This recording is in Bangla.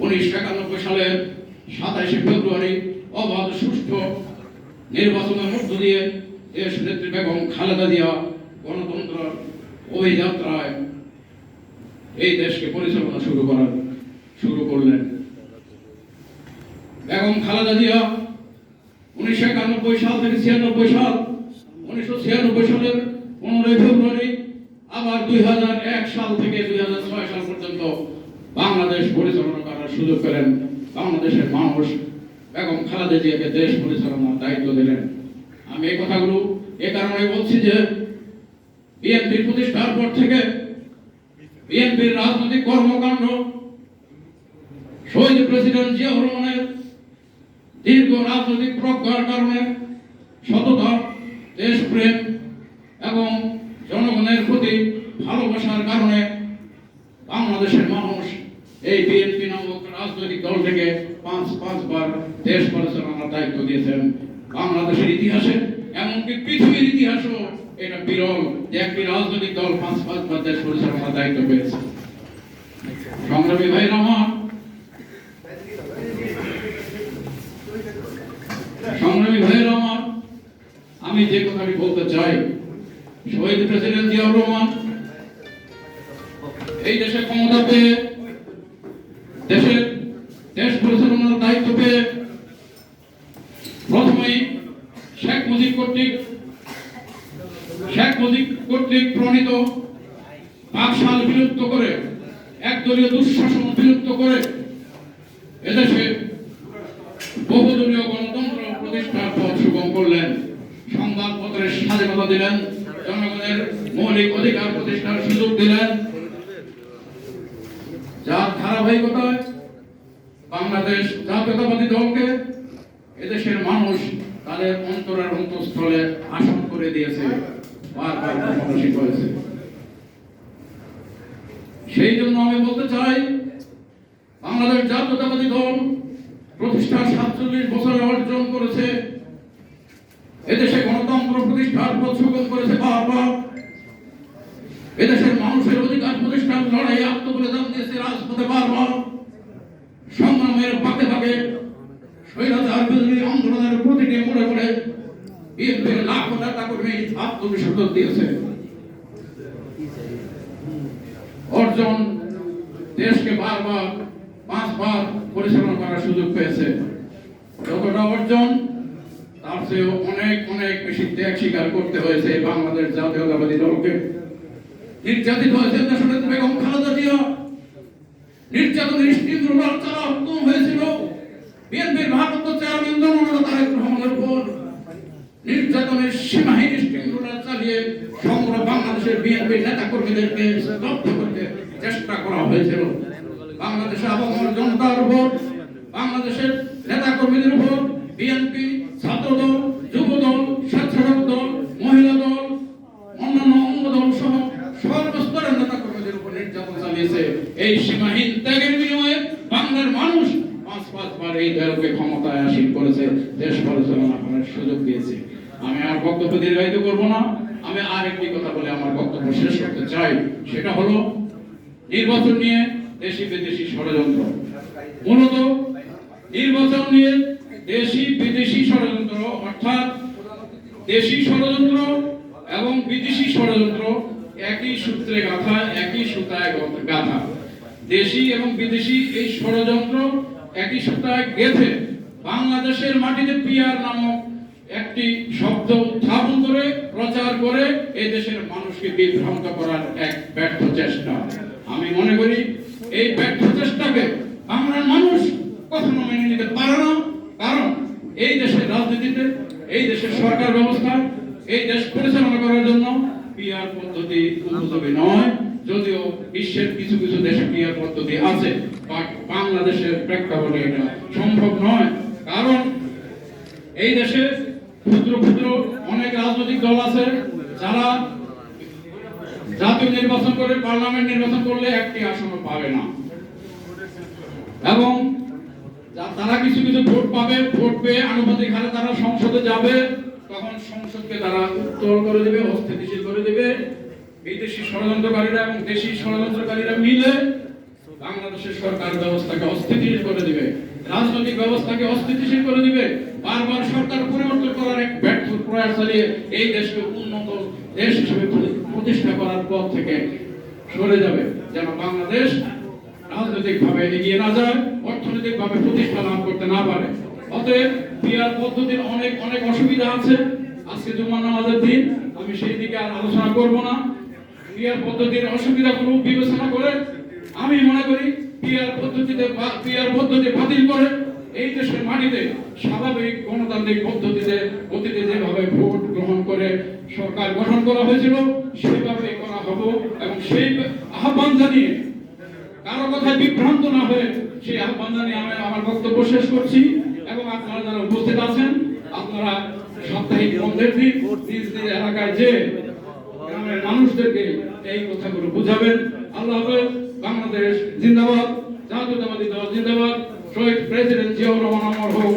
1991 সালের 27 ফেব্রুয়ারি অবাধ সুষ্ঠু নির্বাচনের মধ্য দিয়ে দেশ নেত্রী বেগম খালেদা জিয়া গণতন্ত্র অভিযাত্রায় এই দেশকে পরিচালনা শুরু করলেন। বেগম খালেদা জিয়া 1991 সাল থেকে 96 সাল 1996 সালের 15 ফেব্রুয়ারি আবার 2001 সাল থেকে 2006 সাল পর্যন্ত বাংলাদেশ পরিচালনা করার সুযোগ পেলেন। বাংলাদেশের মানুষ বেগম খালেদা জিয়াকে দেশ পরিচালনার দায়িত্ব দিলেন। আমি এই কথাগুলো এ কারণে বলছি যে বিএনপির প্রতিষ্ঠার পর থেকে বিএনপির রাজনৈতিক কর্মকাণ্ড শহীদ প্রেসিডেন্ট জিয়াউর রহমানের দীর্ঘ রাজনৈতিক প্রজ্ঞার কারণে, সততা, দেশপ্রেম এবং জনগণের প্রতি ভালোবাসার কারণে বাংলাদেশের মানুষ এই বিএনপি নামক রাজনৈতিক দলটিকে পাঁচবার দেশ পরিচালনার দায়িত্ব দিয়েছেন। বাংলাদেশের ইতিহাসে, এমনকি পৃথিবীর ইতিহাসও এটা বিরল যে একটি রাজনৈতিক দল পাঁচবার দেশ পরিচালনার দায়িত্ব পেয়েছে। সংগ্রামী ভাইরা আমার, আমি যে কথাটি বলতে চাই, শহীদ প্রেসিডেন্ট জিয়াউর রহমান এই দেশে ক্ষমতা পেয়ে দেশ পরিচালনার দায়িত্ব পেয়ে প্রথমেই শেখ মুজিব কর্তৃক প্রণীত বাকশাল বিলুপ্ত করে, একদলীয় দুঃশাসন বিলুপ্ত করে এদেশে বহুদলীয় গণতন্ত্র প্রতিষ্ঠার পথ সুগম করলেন। সংবাদপত্রের স্বাধীনতা দিলেন, জনগণের মৌলিক অধিকার প্রতিষ্ঠার সুযোগ দিলেন, যার ধারাবাহিকতায় বাংলাদেশ জাতীয়তাবাদী দলকে এদেশের মানুষ তাদের অন্তরের অন্তঃস্থলে আসন করে দিয়েছে, বারবার ক্ষমতাসীন হয়েছে। সেই জন্য আমি বলতে চাই, বাংলাদেশ জাতীয়তাবাদী দল প্রতিষ্ঠার 47 বছরে অর্জন করেছে, এদেশে গণতন্ত্র প্রতিষ্ঠার পথ সুগম করেছে বারবার, এদেশের মানুষের অধিকার প্রতিষ্ঠার লড়াই আত্মবলিদান দিয়েছে রাজপথে বারবার, সংগ্রামের পাকে পাকে স্বৈরাচার বিরোধী আন্দোলনের প্রতিটি মোড়ে মোড়ে বিএনপির লাখো নেতা কর্মী আত্মবিসর্জন দিয়েছে। অর্জন দেশকে পাঁচবার পরিচালনা করার সুযোগ পেয়েছে। যতটা অর্জন তার চেয়ে অনেক বেশি ত্যাগ স্বীকার করতে হয়েছে বাংলাদেশ জাতীয়তাবাদী দলকে। নির্যাতিত হয়েছে দেশনেত্রী বেগম খালেদা জিয়া, নির্যাতনের নিষ্ঠুর চালা হুকুম হয়েছিল বিএনপির ভারপ্রাপ্ত চেয়ারম্যান জননেতা তারেক রহমানের উপর। নির্যাতনের সীমাহীন নিষ্ঠুর চালিয়ে সমগ্র বাংলাদেশের বিএনপির নেতা কর্মীদেরকে স্তব্ধ করতে চেষ্টা করা হয়েছিল। বাংলাদেশের আবহাওয়ার জনতার উপর, বাংলাদেশের নেতা কর্মীদের উপর বিএনপি, ছাত্রদল, যুবদল, স্বেচ্ছাসেবক দল, মহিলা দল, অন্যান্য অঙ্গ দল সহ সর্বস্তরের নেতা কর্মীদের উপর নির্যাতন চালিয়েছে। এই সীমাহীন ত্যাগের বিনিময়ে বাংলার মানুষ পাঁচবার এই দলকে ক্ষমতায় আসীন করেছে, দেশ পরিচালনা করার সুযোগ দিয়েছে। আমি আর বক্তব্য দীর্ঘায়িত করব না, আমি আর একটি কথা বলে আমার বক্তব্য শেষ করতে চাই। সেটা হলো নির্বাচন নিয়ে দেশি বিদেশি ষড়যন্ত্র। মূলত নির্বাচন নিয়ে দেশি বিদেশি ষড়যন্ত্র, অর্থাৎ দেশি ষড়যন্ত্র এবং বিদেশি ষড়যন্ত্র একই সূত্রে গাঁথা, একই সুতায় গাঁথা। দেশি এবং বিদেশি এই ষড়যন্ত্র একই সুতায় গেঁথে বাংলাদেশের মাটিতে পিআর নামক একটি শব্দ উত্থাপন করে প্রচার করে এই দেশের মানুষকে বিভ্রান্ত করার এক ব্যর্থ চেষ্টা। আমি মনে করি এই ব্যর্থ চেষ্টাকে বাংলার মানুষ কখনো মেনে নিতে পারে না। কারণ এই দেশের রাজনীতিতে, এই দেশের সরকার ব্যবস্থা, এই দেশ পরিচালনা করার জন্য পিআর পদ্ধতি উপযোগী নয়। যদিও বিশ্বের কিছু দেশে পিআর পদ্ধতি আছে, বাট বাংলাদেশের প্রেক্ষাপটে এটা সম্ভব নয়। কারণ এই দেশে ক্ষুদ্র অনেক রাজনৈতিক দল আছে যারা জাতীয় নির্বাচন করে, পার্লামেন্ট নির্বাচন করলে একটি আসনও পাবে না, এবং তারা কিছু ভোট পাবে, ভোট পেয়ে আনুপাতিক হারে তারা সংসদে যাবে, তখন সংসদকে তারা উত্তল করে দেবে, অস্থিতিশীল করে দেবে। বিদেশি ষড়যন্ত্রকারীরা এবং দেশি ষড়যন্ত্রকারীরা মিলে বাংলাদেশের সরকার ব্যবস্থাকে অস্থিতিশীল করে দিবে, রাজনৈতিক ব্যবস্থাকে অস্থিতিশীল করে দিবে। বারবার সরকার পরিবর্তন করার এক ব্যর্থ প্রয়াস চালিয়ে এই দেশকে উন্নত দেশ হিসেবে প্রতিষ্ঠা করার পথ থেকে সরে যাবে, যেন বাংলাদেশ রাজনৈতিকভাবে এগিয়ে না যায়, অর্থনৈতিকভাবে প্রতিষ্ঠা লাভ করতে না পারে। অতএব পিআর পদ্ধতির অনেক অনেক অসুবিধা আছে। আজকে জুমা নামাজের দিন, আমি সেই দিকে আর আলোচনা করব না। পিআর পদ্ধতির অসুবিধাগুলো বিবেচনা করে আমি মনে করি পিআর পদ্ধতি বাতিল করে এই দেশের মাটিতে স্বাভাবিক গণতান্ত্রিক পদ্ধতিতে অতীতে যেভাবে ভোট গ্রহণ করে সরকার গঠন করা হয়েছিল সেভাবেই করা হবে, এবং সেই আহ্বান জানিয়ে কারো কথায় বিভ্রান্ত না হয়ে সেই আহ্বান জানিয়ে আমি আমার বক্তব্য শেষ করছি। এবং আপনারা যারা উপস্থিত আছেন, আপনারা সাপ্তাহিক বন্ধের দিন নিজ নিজ এলাকায় যে গ্রামের মানুষদেরকে এই কথাগুলো বুঝাবেন। আল্লাহ হাফেজ। বাংলাদেশ জিন্দাবাদ, জাতীয়তাবাদী দল জিন্দাবাদ, শহীদ প্রেসিডেন্ট জিয়াউর রহমান অমর হোক।